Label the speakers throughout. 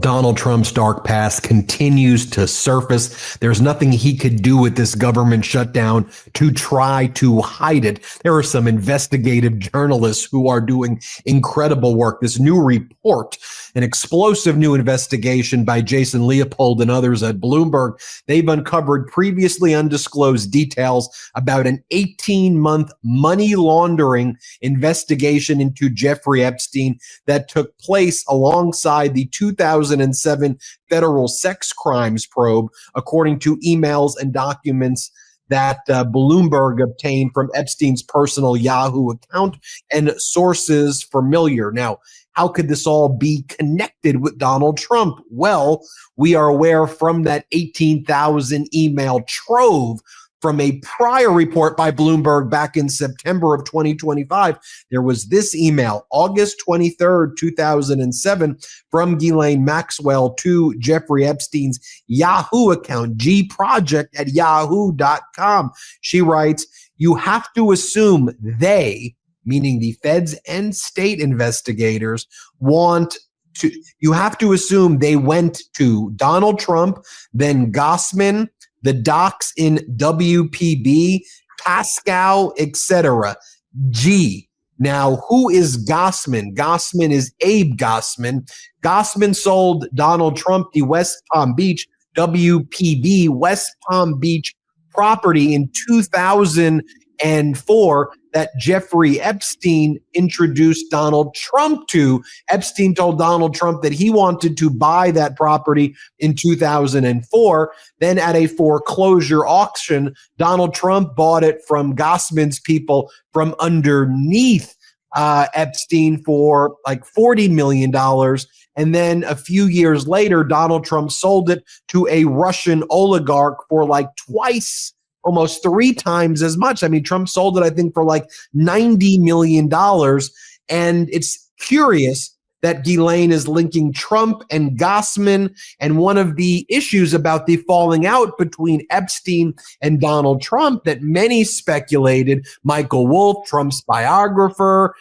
Speaker 1: Donald Trump's dark past continues to surface. There's nothing he could do with this government shutdown to try to hide it. There are some investigative journalists who are doing incredible work. This new report, an explosive new investigation by Jason Leopold and others at Bloomberg, they've uncovered previously undisclosed details about an 18-month money laundering investigation into Jeffrey Epstein that took place alongside the 2007 federal sex crimes probe, according to emails and documents that Bloomberg obtained from Epstein's personal Yahoo account and sources familiar. Now, how could this all be connected with Donald Trump? Well, we are aware from that 18,000 email trove from a prior report by Bloomberg back in September of 2025, there was this email, August 23rd, 2007, from Ghislaine Maxwell to Jeffrey Epstein's Yahoo account, gproject@yahoo.com. She writes, "You have to assume they," meaning the feds and state investigators, you have to assume they went to Donald Trump, then Gossman, the docs in WPB, Pascal, etc. G. Now, who is Gossman? Gossman is Abe Gossman. Gossman sold Donald Trump the West Palm Beach, WPB, West Palm Beach property in 2004 that Jeffrey Epstein introduced Donald Trump to. Epstein told Donald Trump that he wanted to buy that property in 2004. Then at a foreclosure auction, Donald Trump bought it from Gossman's people from underneath Epstein for like $40 million. And then a few years later, Donald Trump sold it to a Russian oligarch for like twice, almost 3 times as much. I mean, Trump sold it, I think, for like $90 million. And it's curious that Ghislaine is linking Trump and Gossman. And one of the issues about the falling out between Epstein and Donald Trump that many speculated, Michael Wolff, Trump's biographer,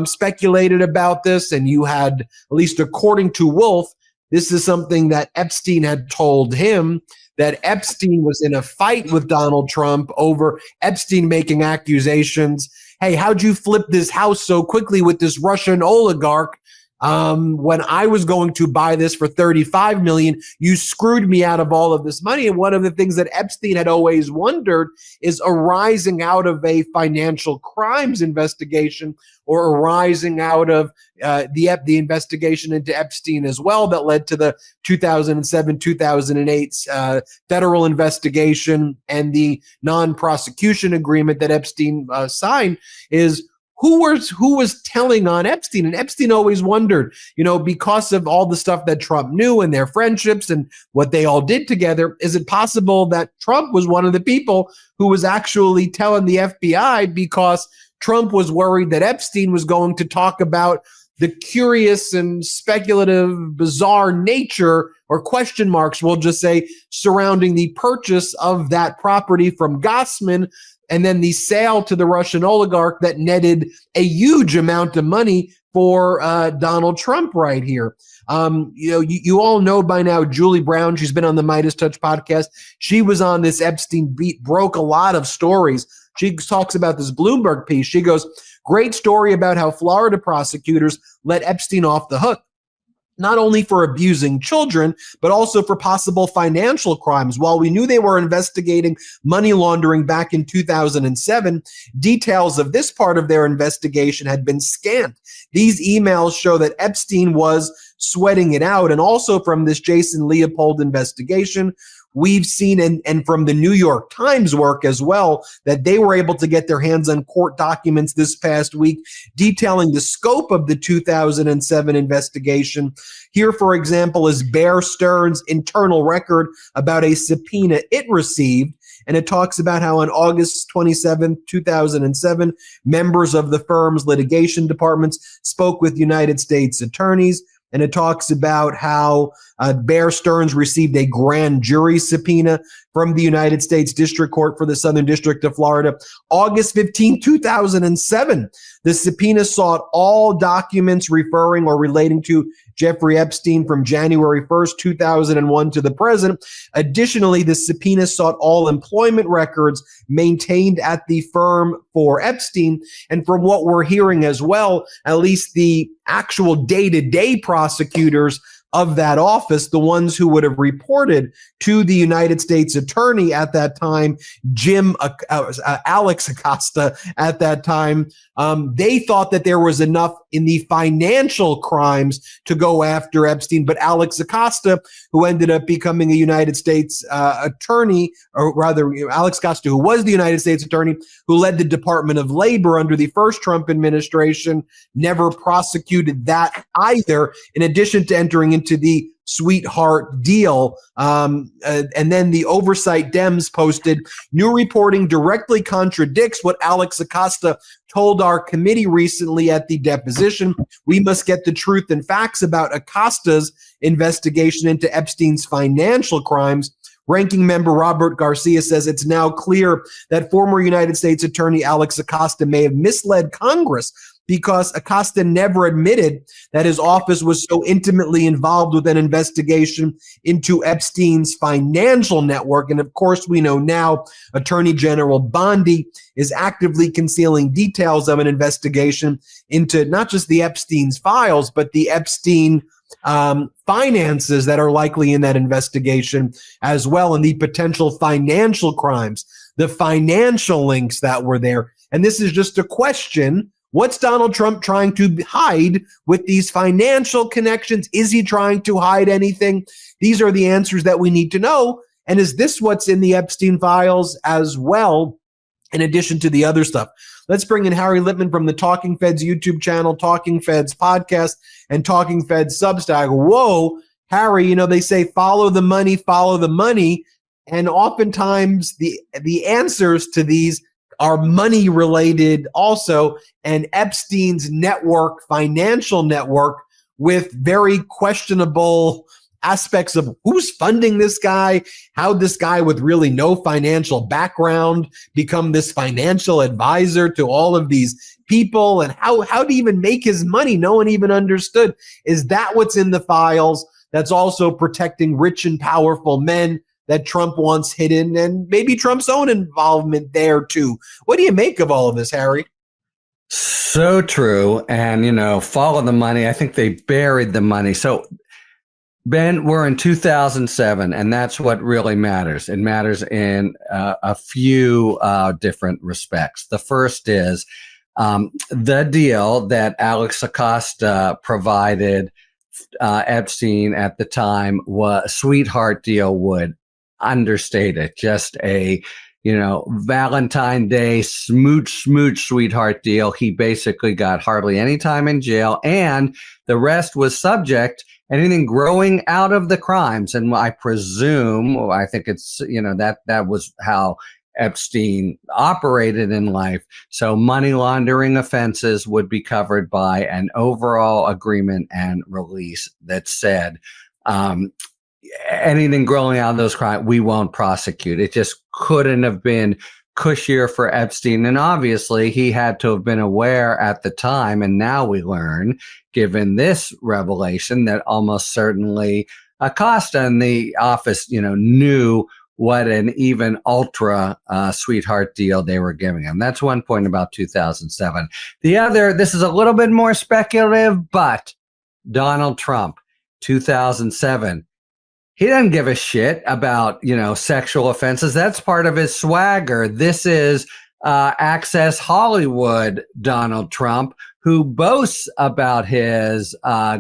Speaker 1: speculated about this. And you had, at least according to Wolff, this is something that Epstein had told him, that Epstein was in a fight with Donald Trump over Epstein making accusations. Hey, how'd you flip this house so quickly with this Russian oligarch? When I was going to buy this for $35 million, you screwed me out of all of this money. And one of the things that Epstein had always wondered is arising out of a financial crimes investigation, or arising out of the investigation into Epstein as well that led to the 2007-2008 federal investigation and the non-prosecution agreement that Epstein signed, is who was telling on Epstein? And Epstein always wondered, because of all the stuff that Trump knew and their friendships and what they all did together, is it possible that Trump was one of the people who was actually telling the FBI because Trump was worried that Epstein was going to talk about the curious and speculative, bizarre nature, or question marks, we'll just say, surrounding the purchase of that property from Gossman, and then the sale to the Russian oligarch that netted a huge amount of money for Donald Trump right here. You all know by now Julie Brown. She's been on the Midas Touch podcast. She was on this Epstein beat, broke a lot of stories. She talks about this Bloomberg piece. She goes, great story about how Florida prosecutors let Epstein off the hook, not only for abusing children, but also for possible financial crimes. While we knew they were investigating money laundering back in 2007, details of this part of their investigation had been scant. These emails show that Epstein was sweating it out. And also from this Jason Leopold investigation, we've seen, and from the New York Times work as well, that they were able to get their hands on court documents this past week detailing the scope of the 2007 investigation. Here, for example, is Bear Stearns' internal record about a subpoena it received. And it talks about how on August 27, 2007, members of the firm's litigation departments spoke with United States attorneys. And it talks about how Bear Stearns received a grand jury subpoena from the United States District Court for the Southern District of Florida. August 15, 2007, the subpoena sought all documents referring or relating to Jeffrey Epstein from January 1st, 2001 to the present. Additionally, the subpoena sought all employment records maintained at the firm for Epstein. And from what we're hearing as well, at least the actual day-to-day prosecutors of that office, the ones who would have reported to the United States attorney at that time, Alex Acosta at that time, they thought that there was enough in the financial crimes to go after Epstein. But Alex Acosta, who ended up becoming a United States attorney, or rather Alex Acosta, who was the United States attorney, who led the Department of Labor under the first Trump administration, never prosecuted that either, in addition to entering into the sweetheart deal. And then the oversight Dems posted, new reporting directly contradicts what Alex Acosta told our committee recently at the deposition. We must get the truth and facts about Acosta's investigation into Epstein's financial crimes. Ranking member Robert Garcia says it's now clear that former United States Attorney Alex Acosta may have misled Congress because Acosta never admitted that his office was so intimately involved with an investigation into Epstein's financial network. And of course, we know now Attorney General Bondi is actively concealing details of an investigation into not just the Epstein's files, but the Epstein finances that are likely in that investigation as well, and the potential financial crimes, the financial links that were there. And this is just a question. What's Donald Trump trying to hide with these financial connections? Is he trying to hide anything? These are the answers that we need to know. And is this what's in the Epstein files as well, in addition to the other stuff? Let's bring in Harry Litman from the Talking Feds YouTube channel, Talking Feds podcast, and Talking Feds Substack. Whoa, Harry, you know, they say follow the money, follow the money. And oftentimes the answers to these are money related also, and Epstein's network, financial network, with very questionable aspects of who's funding this guy, how this guy with really no financial background become this financial advisor to all of these people, and how to even make his money. No one even understood. Is that what's in the files that's also protecting rich and powerful men that Trump wants hidden, and maybe Trump's own involvement there too? What do you make of all of this, Harry?
Speaker 2: So true. And, you know, follow the money. I think they buried the money. So, Ben, we're in 2007, and that's what really matters. It matters in a few different respects. The first is the deal that Alex Acosta provided Epstein at the time was a sweetheart deal, would understate it. Just a, you know, Valentine Day smooch sweetheart deal. He basically got hardly any time in jail, and the rest was subject, anything growing out of the crimes. And I presume, I think it's, you know, that was how Epstein operated in life. So money laundering offenses would be covered by an overall agreement and release that said, anything growing out of those crimes, we won't prosecute. It just couldn't have been cushier for Epstein. And obviously he had to have been aware at the time. And now we learn, given this revelation, that almost certainly Acosta and the office, you know, knew what an even ultra sweetheart deal they were giving him. That's one point about 2007. The other, this is a little bit more speculative, but Donald Trump, 2007, he doesn't give a shit about, you know, sexual offenses. That's part of his swagger. This is Access Hollywood Donald Trump, who boasts about his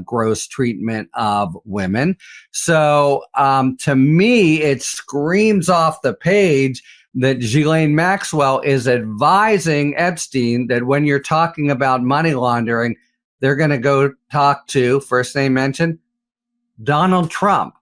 Speaker 2: gross treatment of women. So to me, it screams off the page that Ghislaine Maxwell is advising Epstein that when you're talking about money laundering, they're going to go talk to, first name mentioned, Donald Trump.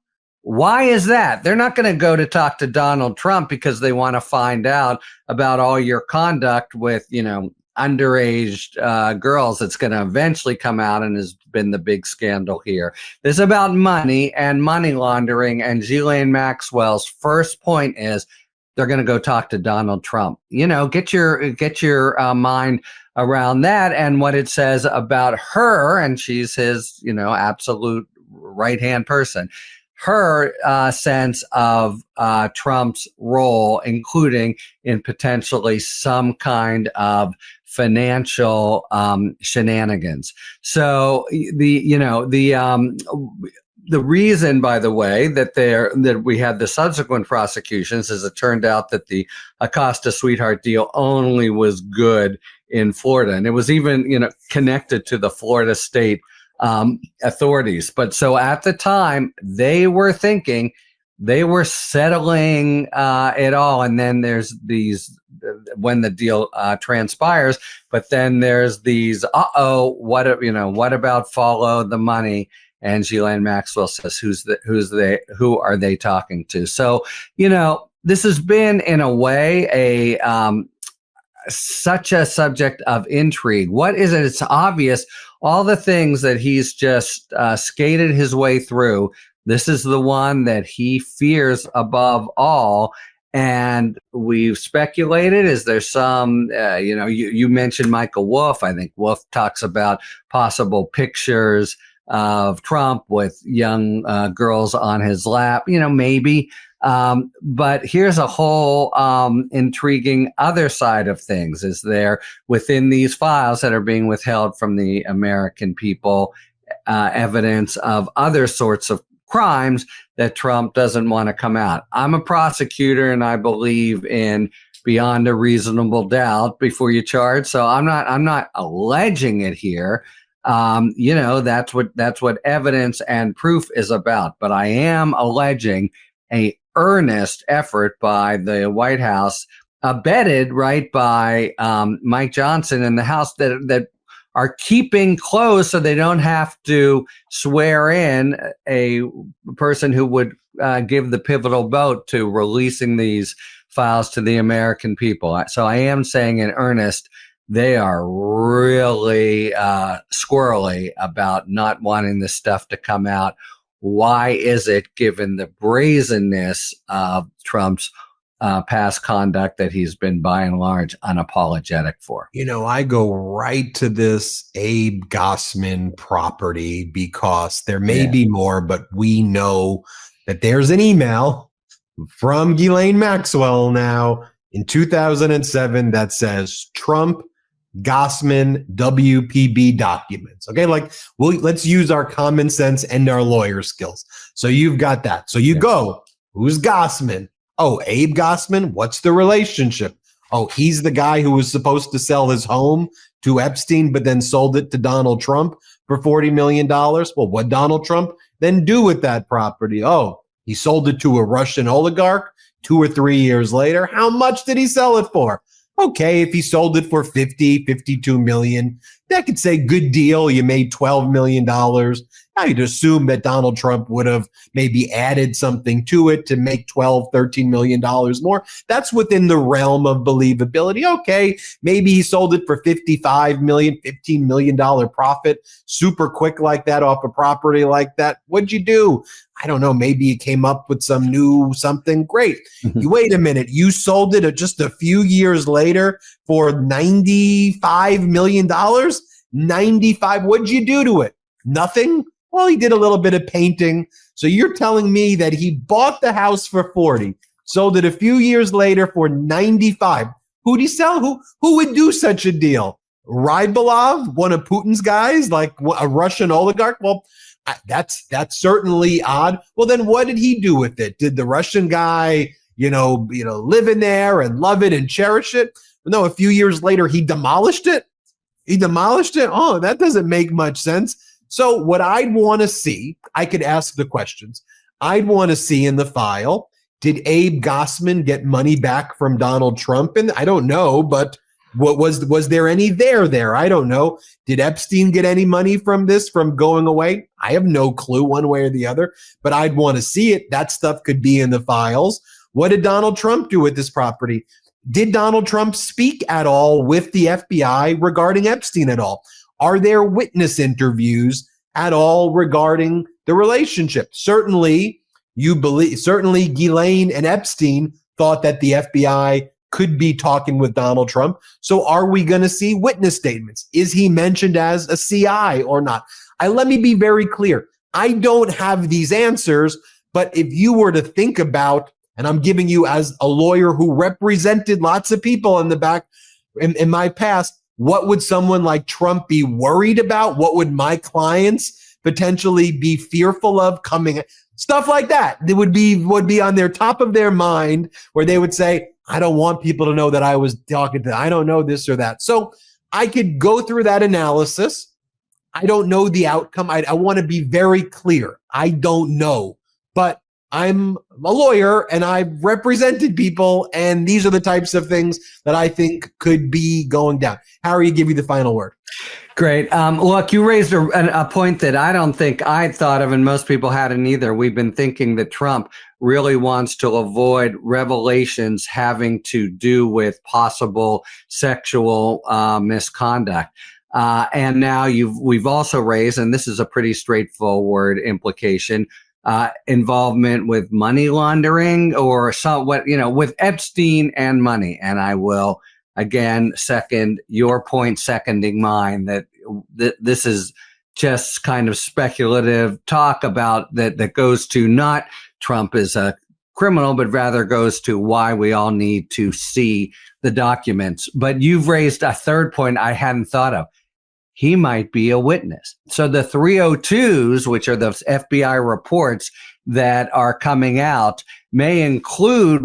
Speaker 2: Why is that? They're not going to go to talk to Donald Trump because they want to find out about all your conduct with, you know, underage girls. That's going to eventually come out and has been the big scandal here. This is about money and money laundering, and Ghislaine Maxwell's first point is they're going to go talk to Donald Trump. You know, get your mind around that and what it says about her, and she's his, you know, absolute right-hand person. Her sense of Trump's role, including in potentially some kind of financial shenanigans. So the reason, by the way, that we had the subsequent prosecutions is it turned out that the Acosta sweetheart deal only was good in Florida, and it was even connected to the Florida state authorities. But so at the time, they were thinking they were settling it all, and then there's these when the deal transpires. But then there's these what about follow the money? And Ghislaine Maxwell says, who are they talking to? So, this has been in a way such a subject of intrigue. What is it? It's obvious all the things that he's just skated his way through. This is the one that he fears above all. And we've speculated, is there some, you mentioned Michael Wolff. I think Wolff talks about possible pictures of Trump with young girls on his lap, maybe. But here's a whole intriguing other side of things. Is there within these files that are being withheld from the American people evidence of other sorts of crimes that Trump doesn't want to come out? I'm a prosecutor and I believe in beyond a reasonable doubt before you charge. So I'm not alleging it here. That's what evidence and proof is about. But I am alleging a earnest effort by the White House, abetted by Mike Johnson and the House, that are keeping close so they don't have to swear in a person who would give the pivotal vote to releasing these files to the American people. So I am saying in earnest, they are really squirrely about not wanting this stuff to come out. Why is it, given the brazenness of Trump's past conduct, that he's been by and large unapologetic for?
Speaker 1: I go right to this Abe Gossman property because there may be more, but we know that there's an email from Ghislaine Maxwell now in 2007 that says Trump Gossman WPB documents. Okay, let's use our common sense and our lawyer skills. So you've got that. So you go, who's Gossman? Oh, Abe Gossman. What's the relationship? Oh, he's the guy who was supposed to sell his home to Epstein, but then sold it to Donald Trump for $40 million. Well, what Donald Trump then do with that property? Oh, he sold it to a Russian oligarch 2 or 3 years later. How much did he sell it for? Okay, if he sold it for 52 million, that could say good deal. You made $12 million. I'd assume that Donald Trump would have maybe added something to it to make $13 million more. That's within the realm of believability. Okay, maybe he sold it for $55 million, $15 million profit, super quick like that off a property like that. What'd you do? I don't know. Maybe you came up with some new something great. You wait a minute. You sold it just a few years later for $95 million. 95. What'd you do to it? Nothing. Well, he did a little bit of painting. So you're telling me that he bought the house for 40, sold it a few years later for 95. Who'd he sell? Who would do such a deal? Rybalov, one of Putin's guys, like a Russian oligarch? Well, that's certainly odd. Well, then what did he do with it? Did the Russian guy, live in there and love it and cherish it? No, a few years later, he demolished it. Oh, that doesn't make much sense. So what I'd want to see, I could ask the questions. I'd want to see in the file, did Abe Gossman get money back from Donald Trump? And I don't know, but what was there any there? I don't know. Did Epstein get any money from this, from going away? I have no clue one way or the other, but I'd want to see it. That stuff could be in the files. What did Donald Trump do with this property? Did Donald Trump speak at all with the FBI regarding Epstein at all? Are there witness interviews at all regarding the relationship? Certainly Ghislaine and Epstein thought that the FBI could be talking with Donald Trump. So are we going to see witness statements? Is he mentioned as a CI or not? Let me be very clear. I don't have these answers, but if you were to think about, and I'm giving you as a lawyer who represented lots of people in the back in my past, what would someone like Trump be worried about? What would my clients potentially be fearful of coming? Stuff like that. It would be on their top of their mind, where they would say, I don't want people to know that I was talking to, I don't know this or that. So I could go through that analysis. I don't know the outcome. I want to be very clear. I don't know, but I'm a lawyer and I've represented people, and these are the types of things that I think could be going down. Harry, give you the final word.
Speaker 2: Great. Look, you raised a point that I don't think I'd thought of, and most people hadn't either. We've been thinking that Trump really wants to avoid revelations having to do with possible sexual misconduct. And now we've also raised, and this is a pretty straightforward implication, involvement with money laundering or with Epstein and money. And I will again second your point, seconding mine, that this is just kind of speculative talk about that goes to not Trump is a criminal, but rather goes to why we all need to see the documents. But you've raised a third point I hadn't thought of. He might be a witness. So the 302s, which are the FBI reports that are coming out, may include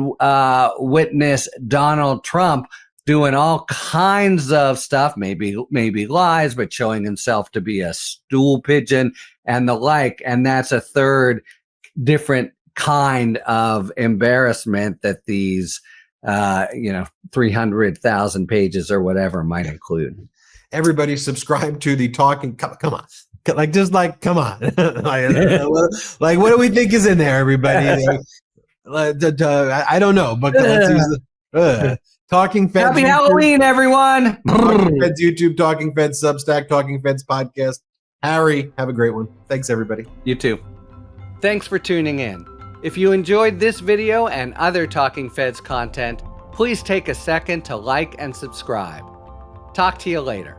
Speaker 2: witness Donald Trump doing all kinds of stuff, maybe lies, but showing himself to be a stool pigeon and the like. And that's a third different kind of embarrassment that these 300,000 pages or whatever might include.
Speaker 1: Everybody subscribe to the Talking. Come on. Come on. Like, what do we think is in there, everybody? I don't know, but let's use the Talking Feds.
Speaker 2: Happy Halloween, everyone.
Speaker 1: Talking Feds YouTube, Talking Feds Substack, Talking Feds podcast. Harry, have a great one. Thanks, everybody.
Speaker 2: You too. Thanks for tuning in. If you enjoyed this video and other Talking Feds content, please take a second to like and subscribe. Talk to you later.